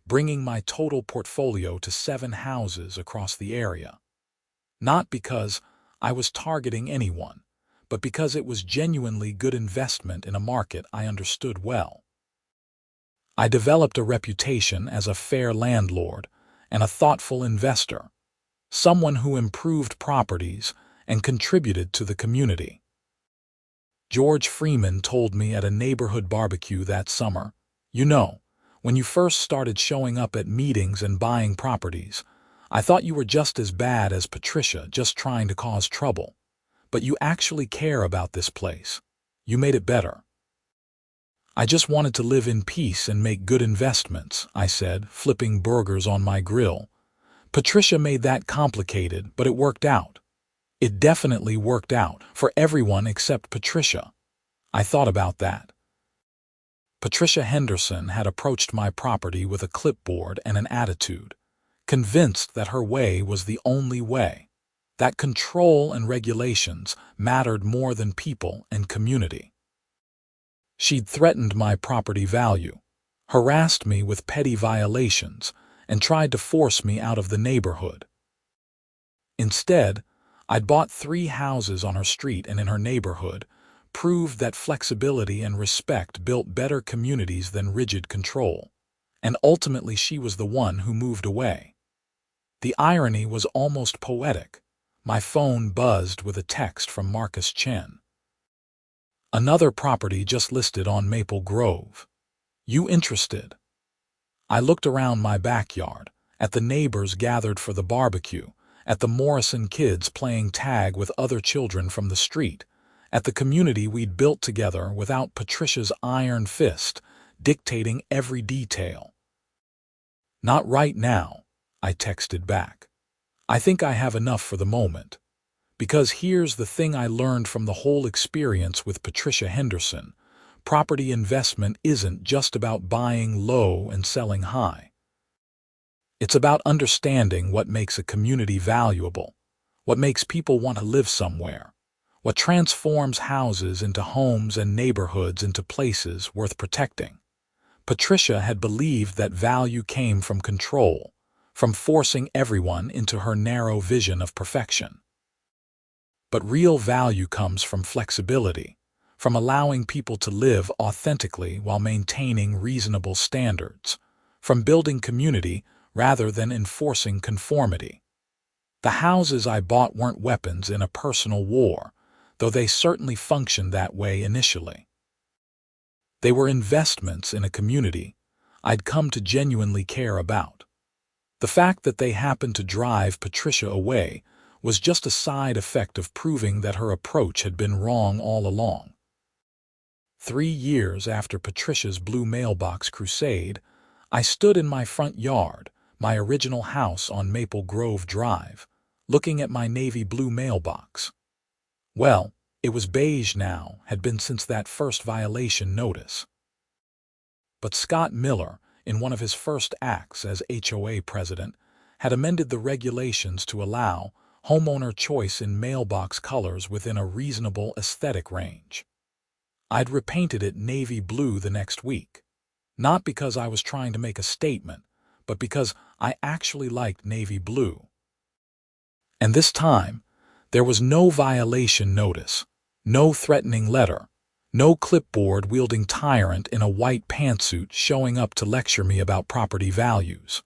bringing my total portfolio to 7 houses across the area. Not because I was targeting anyone, but because it was genuinely good investment in a market I understood well. I developed a reputation as a fair landlord and a thoughtful investor, someone who improved properties and contributed to the community. George Freeman told me at a neighborhood barbecue that summer, "You know, when you first started showing up at meetings and buying properties, I thought you were just as bad as Patricia, just trying to cause trouble. But you actually care about this place. You made it better." "I just wanted to live in peace and make good investments," I said, flipping burgers on my grill. "Patricia made that complicated, but it worked out. It definitely worked out for everyone except Patricia." I thought about that. Patricia Henderson had approached my property with a clipboard and an attitude, convinced that her way was the only way, that control and regulations mattered more than people and community. She'd threatened my property value, harassed me with petty violations, and tried to force me out of the neighborhood. Instead, I'd bought 3 houses on her street and in her neighborhood, proved that flexibility and respect built better communities than rigid control, and ultimately she was the one who moved away. The irony was almost poetic. My phone buzzed with a text from Marcus Chen. "Another property just listed on Maple Grove. You interested?" I looked around my backyard, at the neighbors gathered for the barbecue, at the Morrison kids playing tag with other children from the street, at the community we'd built together without Patricia's iron fist dictating every detail. "Not right now," I texted back. "I think I have enough for the moment. Because here's the thing I learned from the whole experience with Patricia Henderson: property investment isn't just about buying low and selling high. It's about understanding what makes a community valuable, what makes people want to live somewhere, what transforms houses into homes and neighborhoods into places worth protecting." Patricia had believed that value came from control, from forcing everyone into her narrow vision of perfection. But real value comes from flexibility, from allowing people to live authentically while maintaining reasonable standards, from building community rather than enforcing conformity. The houses I bought weren't weapons in a personal war, though they certainly functioned that way initially. They were investments in a community I'd come to genuinely care about. The fact that they happened to drive Patricia away was just a side effect of proving that her approach had been wrong all along. 3 years after Patricia's blue mailbox crusade, I stood in my front yard, my original house on Maple Grove Drive, looking at my navy blue mailbox. Well, it was beige now, had been since that first violation notice. But Scott Miller, in one of his first acts as HOA president, had amended the regulations to allow homeowner choice in mailbox colors within a reasonable aesthetic range. I'd repainted it navy blue the next week, not because I was trying to make a statement, but because I actually liked navy blue. And this time, there was no violation notice, no threatening letter, no clipboard-wielding tyrant in a white pantsuit showing up to lecture me about property values.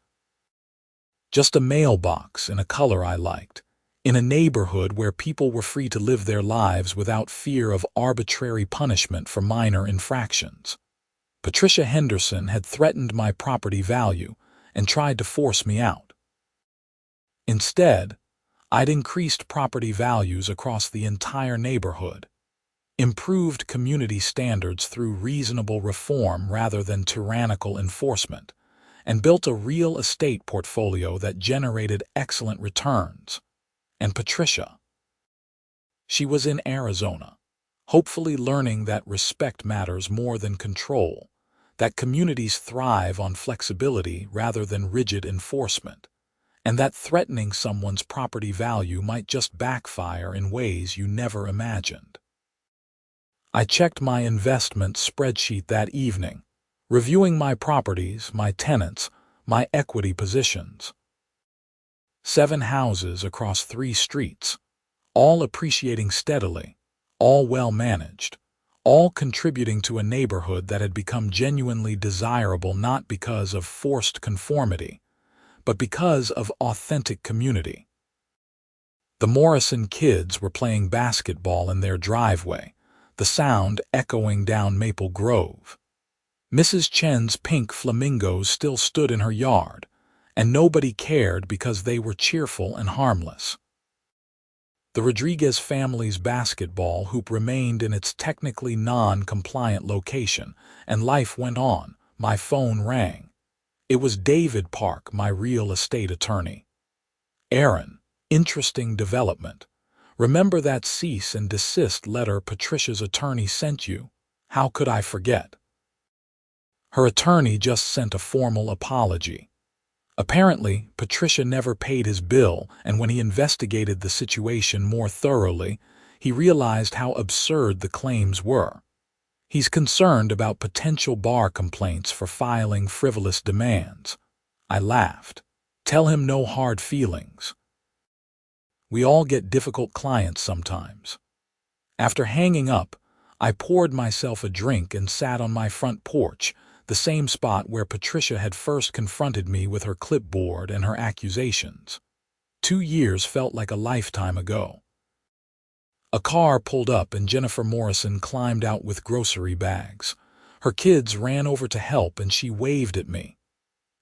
Just a mailbox in a color I liked, in a neighborhood where people were free to live their lives without fear of arbitrary punishment for minor infractions. Patricia Henderson had threatened my property value and tried to force me out. Instead, I'd increased property values across the entire neighborhood, improved community standards through reasonable reform rather than tyrannical enforcement, and built a real estate portfolio that generated excellent returns. And Patricia, she was in Arizona, hopefully learning that respect matters more than control, that communities thrive on flexibility rather than rigid enforcement, and that threatening someone's property value might just backfire in ways you never imagined. I checked my investment spreadsheet that evening, reviewing my properties, my tenants, my equity positions. 7 houses across 3 streets, all appreciating steadily, all well managed, all contributing to a neighborhood that had become genuinely desirable not because of forced conformity, but because of authentic community. The Morrison kids were playing basketball in their driveway, the sound echoing down Maple Grove. Mrs. Chen's pink flamingos still stood in her yard, and nobody cared because they were cheerful and harmless. The Rodriguez family's basketball hoop remained in its technically non-compliant location, and life went on. My phone rang. It was David Park, my real estate attorney. "Aaron, interesting development. Remember that cease and desist letter Patricia's attorney sent you? How could I forget?" Her attorney just sent a formal apology. Apparently, Patricia never paid his bill, and when he investigated the situation more thoroughly, he realized how absurd the claims were. He's concerned about potential bar complaints for filing frivolous demands. I laughed. Tell him no hard feelings. We all get difficult clients sometimes. After hanging up, I poured myself a drink and sat on my front porch, the same spot where Patricia had first confronted me with her clipboard and her accusations. 2 years felt like a lifetime ago. A car pulled up and Jennifer Morrison climbed out with grocery bags. Her kids ran over to help and she waved at me.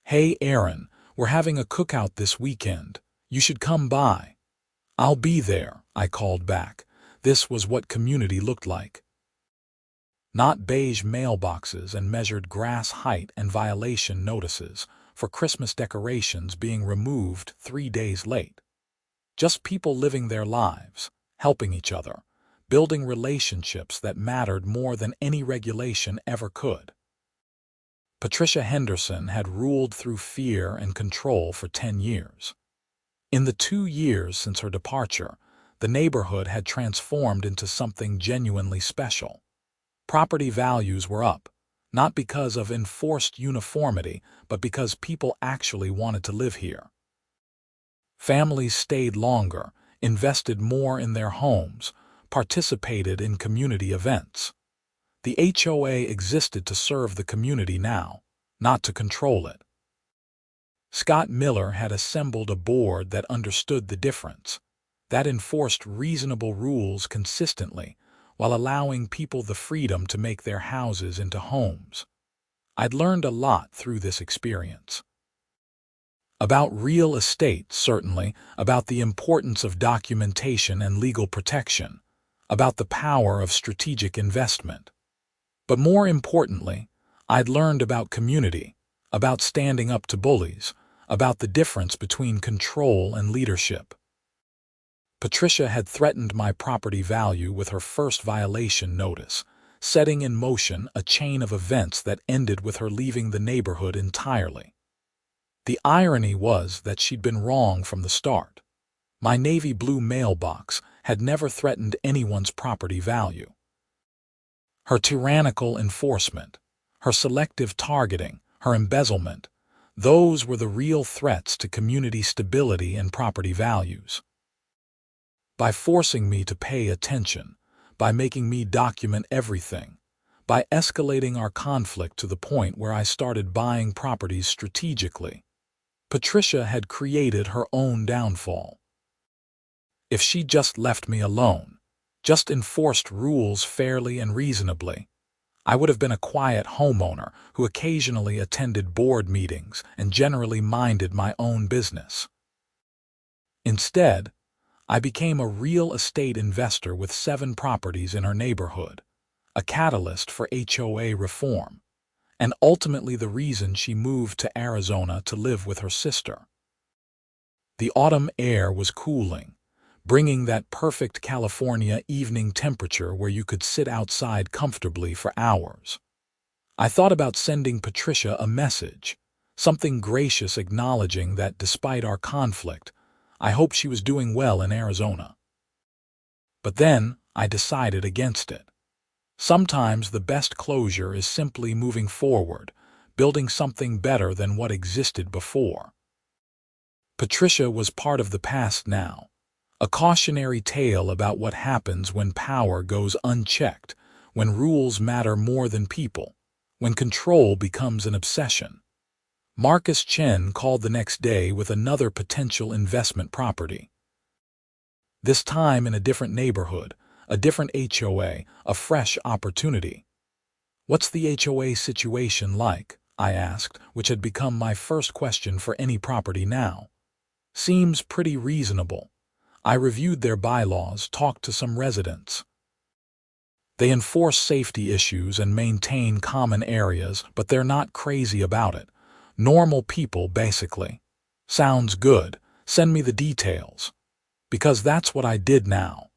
"Hey, Aaron, we're having a cookout this weekend. You should come by." "I'll be there," I called back. This was what community looked like. Not beige mailboxes and measured grass height and violation notices for Christmas decorations being removed 3 days late. Just people living their lives, helping each other, building relationships that mattered more than any regulation ever could. Patricia Henderson had ruled through fear and control for 10 years. In the 2 years since her departure, the neighborhood had transformed into something genuinely special. Property values were up, not because of enforced uniformity, but because people actually wanted to live here. Families stayed longer, invested more in their homes, participated in community events. The HOA existed to serve the community now, not to control it. Scott Miller had assembled a board that understood the difference, that enforced reasonable rules consistently, while allowing people the freedom to make their houses into homes. I'd learned a lot through this experience. About real estate, certainly, about the importance of documentation and legal protection, about the power of strategic investment. But more importantly, I'd learned about community, about standing up to bullies, about the difference between control and leadership. Patricia had threatened my property value with her first violation notice, setting in motion a chain of events that ended with her leaving the neighborhood entirely. The irony was that she'd been wrong from the start. My navy blue mailbox had never threatened anyone's property value. Her tyrannical enforcement, her selective targeting, her embezzlement, those were the real threats to community stability and property values. By forcing me to pay attention, by making me document everything, by escalating our conflict to the point where I started buying properties strategically, Patricia had created her own downfall. If she just left me alone, just enforced rules fairly and reasonably, I would have been a quiet homeowner who occasionally attended board meetings and generally minded my own business. Instead, I became a real estate investor with 7 properties in her neighborhood, a catalyst for HOA reform, and ultimately the reason she moved to Arizona to live with her sister. The autumn air was cooling, bringing that perfect California evening temperature where you could sit outside comfortably for hours. I thought about sending Patricia a message, something gracious acknowledging that despite our conflict, I hoped she was doing well in Arizona. But then I decided against it. Sometimes the best closure is simply moving forward, building something better than what existed before. Patricia was part of the past now, a cautionary tale about what happens when power goes unchecked, when rules matter more than people, when control becomes an obsession. Marcus Chen called the next day with another potential investment property. This time in a different neighborhood, a different HOA, a fresh opportunity. "What's the HOA situation like?" I asked, which had become my first question for any property now. "Seems pretty reasonable. I reviewed their bylaws, talked to some residents. They enforce safety issues and maintain common areas, but they're not crazy about it. Normal people, basically." "Sounds good. Send me the details." Because that's what I did now.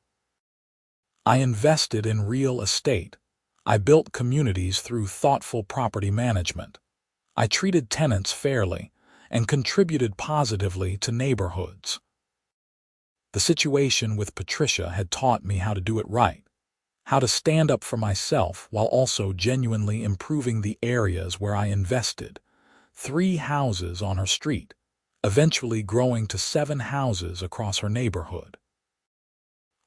I invested in real estate. I built communities through thoughtful property management. I treated tenants fairly and contributed positively to neighborhoods. The situation with Patricia had taught me how to do it right, how to stand up for myself while also genuinely improving the areas where I invested. 3 houses on her street, eventually growing to 7 houses across her neighborhood.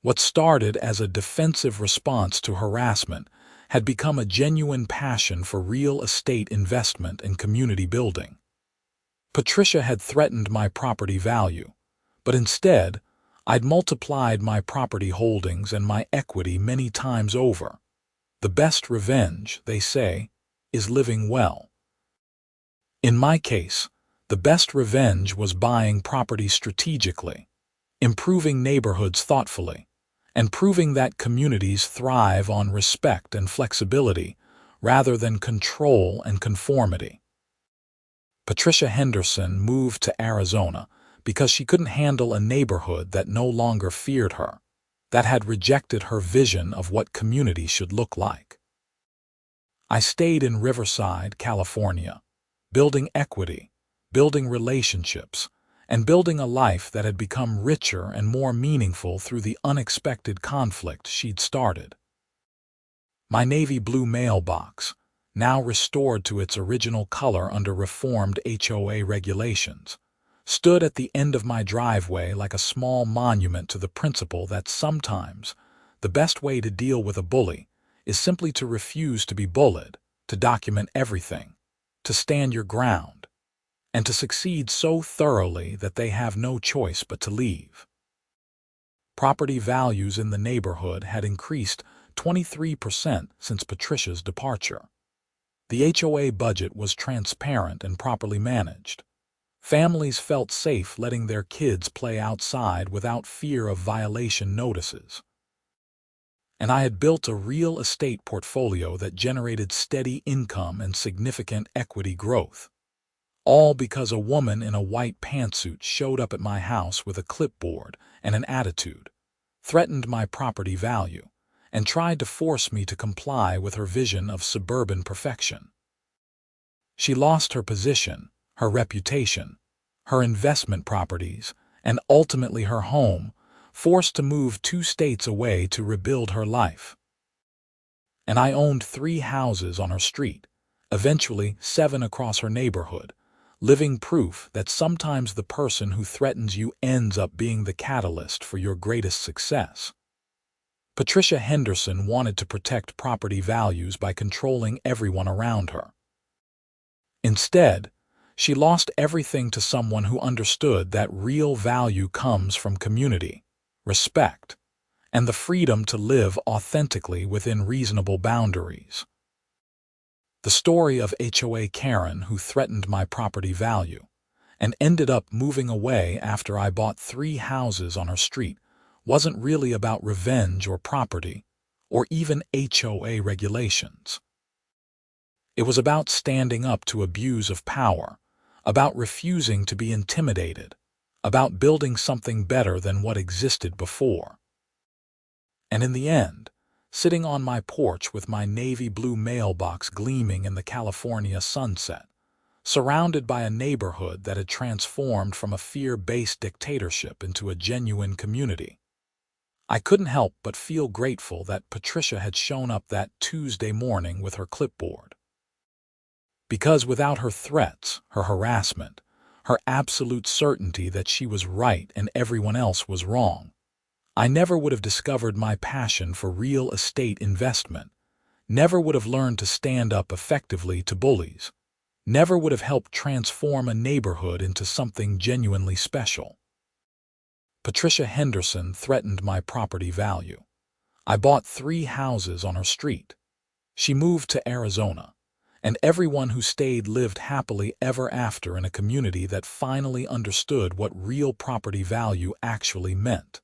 What started as a defensive response to harassment had become a genuine passion for real estate investment and community building. Patricia had threatened my property value, but instead, I'd multiplied my property holdings and my equity many times over. The best revenge, they say, is living well. In my case, the best revenge was buying property strategically, improving neighborhoods thoughtfully, and proving that communities thrive on respect and flexibility rather than control and conformity. Patricia Henderson moved to Arizona because she couldn't handle a neighborhood that no longer feared her, that had rejected her vision of what community should look like. I stayed in Riverside, California, building equity, building relationships, and building a life that had become richer and more meaningful through the unexpected conflict she'd started. My navy blue mailbox, now restored to its original color under reformed HOA regulations, stood at the end of my driveway like a small monument to the principle that sometimes the best way to deal with a bully is simply to refuse to be bullied, to document everything, to stand your ground, and to succeed so thoroughly that they have no choice but to leave. Property values in the neighborhood had increased 23% since Patricia's departure. The HOA budget was transparent and properly managed. Families felt safe letting their kids play outside without fear of violation notices. And I had built a real estate portfolio that generated steady income and significant equity growth. All because a woman in a white pantsuit showed up at my house with a clipboard and an attitude, threatened my property value, and tried to force me to comply with her vision of suburban perfection. She lost her position, her reputation, her investment properties, and ultimately her home, forced to move 2 states away to rebuild her life. And I owned 3 houses on her street, eventually 7 across her neighborhood, living proof that sometimes the person who threatens you ends up being the catalyst for your greatest success. Patricia Henderson wanted to protect property values by controlling everyone around her. Instead, she lost everything to someone who understood that real value comes from community, respect, and the freedom to live authentically within reasonable boundaries. The story of HOA Karen who threatened my property value and ended up moving away after I bought 3 houses on her street wasn't really about revenge or property, or even HOA regulations. It was about standing up to abuse of power, about refusing to be intimidated, about building something better than what existed before. And in the end, sitting on my porch with my navy blue mailbox gleaming in the California sunset, surrounded by a neighborhood that had transformed from a fear-based dictatorship into a genuine community, I couldn't help but feel grateful that Patricia had shown up that Tuesday morning with her clipboard. Because without her threats, her harassment, her absolute certainty that she was right and everyone else was wrong, I never would have discovered my passion for real estate investment, never would have learned to stand up effectively to bullies, never would have helped transform a neighborhood into something genuinely special. Patricia Henderson threatened my property value. I bought 3 houses on her street. She moved to Arizona, and everyone who stayed lived happily ever after in a community that finally understood what real property value actually meant.